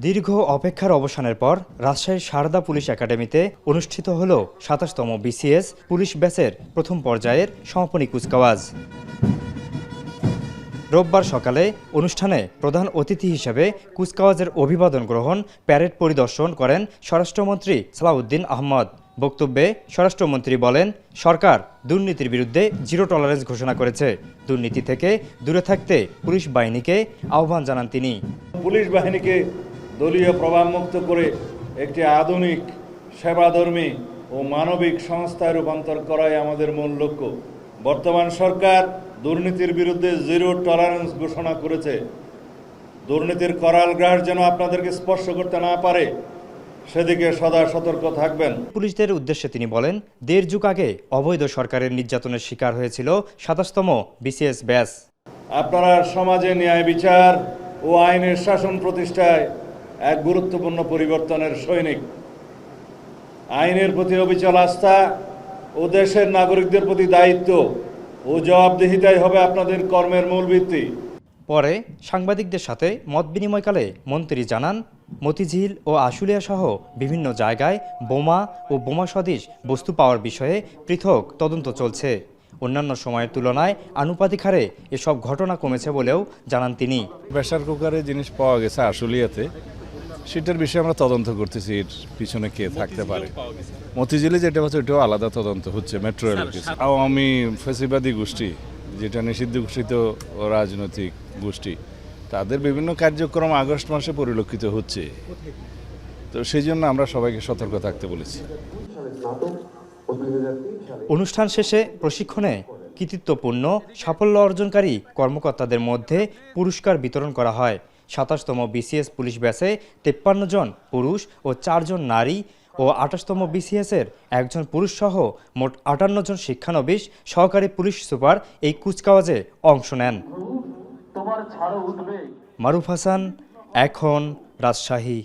দীর্ঘ অপেক্ষার অবসানের পর রাজশাহীর সারদা পুলিশ একাডেমিতে অনুষ্ঠিত হল ২৭তম বিসিএস পুলিশ ব্যাচের প্রথম পর্যায়ের সমাপনী কুচকাওয়াজ। রোববার সকালে অনুষ্ঠানে প্রধান অতিথি হিসেবে কুচকাওয়াজের অভিবাদন গ্রহণ প্যারেড পরিদর্শন করেন স্বরাষ্ট্রমন্ত্রী সালাউদ্দিন আহমদ। বক্তব্যে স্বরাষ্ট্রমন্ত্রী বলেন, সরকার দুর্নীতির বিরুদ্ধে জিরো টলারেন্স ঘোষণা করেছে। দুর্নীতি থেকে দূরে থাকতে পুলিশ বাহিনীকে আহ্বান জানান তিনি। পুলিশ বাহিনীকে দলীয় প্রভাবমুক্ত করে একটি আধুনিক সেবাধর্মী ও মানবিক সংস্থায় রূপান্তর করাই আমাদের মূল লক্ষ্য। বর্তমান সরকার দুর্নীতির বিরুদ্ধে জিরো টলারেন্স ঘোষণা করেছে। দুর্নীতির করাল গ্রাস যেন আপনাদেরকে স্পর্শ করতে না পারে, সেদিকে সদা সতর্ক থাকবেন। পুলিশদের উদ্দেশ্যে তিনি বলেন, দেড় যুগ আগে অবৈধ সরকারের নির্যাতনের শিকার হয়েছিল ২৭তম বিসিএস ব্যাচ। আপনারা সমাজে ন্যায় বিচার ও আইনের শাসন প্রতিষ্ঠায় এক গুরুত্বপূর্ণ পরিবর্তনের সৈনিক। আইনের প্রতি অবিচল আস্থা ও দেশের নাগরিকদের প্রতি দায়িত্ব ও জবাবদিহিতাই হবে আপনাদের কর্মের মূল ভিত্তি। পরে সাংবাদিকদের সাথে মত বিনিময়কালে মন্ত্রী জানান, মতিঝিল ও আশুলিয়া সহ বিভিন্ন জায়গায় বোমা ও বোমা সদৃশ বস্তু পাওয়ার বিষয়ে পৃথক তদন্ত চলছে। অন্যান্য সময়ের তুলনায় আনুপাতিক হারে এসব ঘটনা কমেছে বলেও জানান তিনি। প্রেসার কুকারে জিনিস পাওয়া গেছে আশুলিয়াতে, সেটার বিষয়ে আমরা তদন্ত করতেছি, এর পিছনে কে থাকতে পারে। মতিঝিলে যেটা হচ্ছে ওটাও আলাদা তদন্ত হচ্ছে। মেট্রো রেলের কিছু আওয়ামী ফ্যাসিবাদী গোষ্ঠী, যেটা নিষিদ্ধ ঘোষিত রাজনৈতিক গোষ্ঠী, তাদের বিভিন্ন কার্যক্রম আগস্ট মাসে পরিলক্ষিত হচ্ছে। তো সেই জন্য আমরা সবাইকে সতর্ক থাকতে বলেছি। অনুষ্ঠান শেষে প্রশিক্ষণে কৃতিত্বপূর্ণ সাফল্য অর্জনকারী কর্মকর্তাদের মধ্যে পুরস্কার বিতরণ করা হয়। ২৭তম বিসিএস পুলিশ ব্যাচে ৫৩ জন পুরুষ ও ৪ জন নারী ও ২৮তম বিসিএসের ১ জন পুরুষ সহ মোট ৫৮ জন শিক্ষানবিশ সহকারী পুলিশ সুপার এই কুচকাওয়াজে অংশ নেন। মারুফ হাসান, এখন, রাজশাহী।